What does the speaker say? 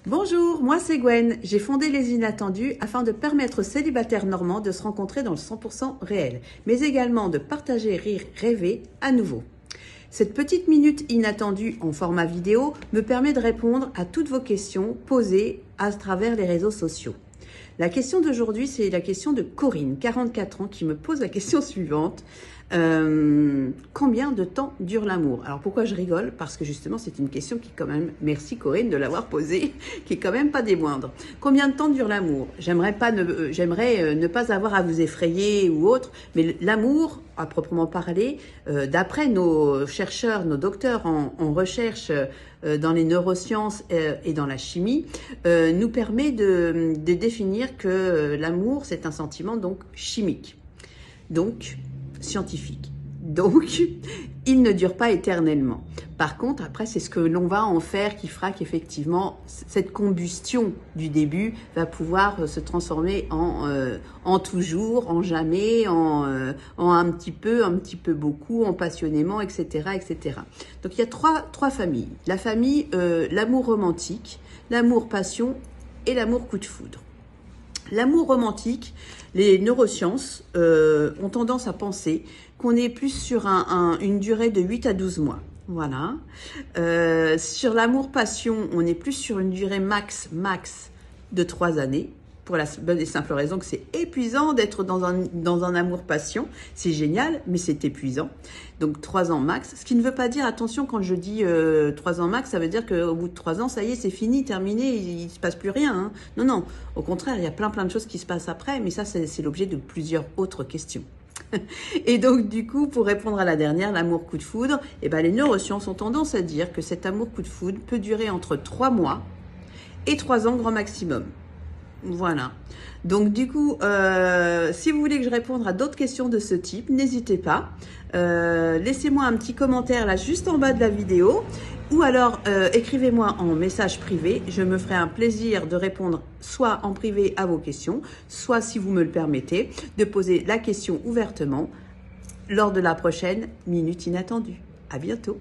Bonjour, moi c'est Gwen. J'ai fondé Les Inattendus afin de permettre aux célibataires normands de se rencontrer dans le 100% réel, mais également de partager, rire, rêver à nouveau. Cette petite minute inattendue en format vidéo me permet de répondre à toutes vos questions posées à travers les réseaux sociaux. La question d'aujourd'hui, c'est la question de Corinne, 44 ans, qui me pose la question suivante. Combien de temps dure l'amour? Alors pourquoi je rigole? Parce que justement c'est une question qui quand même, merci Corinne de l'avoir posée, qui est quand même pas des moindres. Combien de temps dure l'amour? J'aimerais ne pas avoir à vous effrayer ou autre, mais l'amour, à proprement parler, d'après nos chercheurs, nos docteurs en recherche dans les neurosciences et dans la chimie, nous permet de définir que l'amour c'est un sentiment donc chimique. Donc, scientifique. Donc, il ne dure pas éternellement. Par contre, après, c'est ce que l'on va en faire qui fera qu'effectivement, cette combustion du début va pouvoir se transformer en toujours, en jamais, en un petit peu beaucoup, en passionnément, etc., etc. Donc, il y a trois familles. La famille, l'amour romantique, l'amour passion et l'amour coup de foudre. L'amour romantique, les neurosciences ont tendance à penser qu'on est plus sur une durée de 8 à 12 mois. Voilà. Sur l'amour-passion, on est plus sur une durée max de 3 années. Pour la bonne et simple raison que c'est épuisant d'être dans un amour-passion. C'est génial, mais c'est épuisant. Donc 3 ans max. Ce qui ne veut pas dire, attention, quand je dis 3 ans max, ça veut dire qu'au bout de 3 ans, ça y est, c'est fini, terminé, il ne se passe plus rien. Hein. Non, non. Au contraire, il y a plein de choses qui se passent après, mais ça, c'est l'objet de plusieurs autres questions. Et donc, du coup, pour répondre à la dernière, l'amour coup de foudre, eh ben, les neurosciences ont tendance à dire que cet amour coup de foudre peut durer entre 3 mois et 3 ans grand maximum. Voilà. Donc du coup, si vous voulez que je réponde à d'autres questions de ce type, n'hésitez pas. Laissez-moi un petit commentaire là juste en bas de la vidéo ou alors écrivez-moi en message privé. Je me ferai un plaisir de répondre soit en privé à vos questions, soit si vous me le permettez, de poser la question ouvertement lors de la prochaine Minute Inattendue. À bientôt.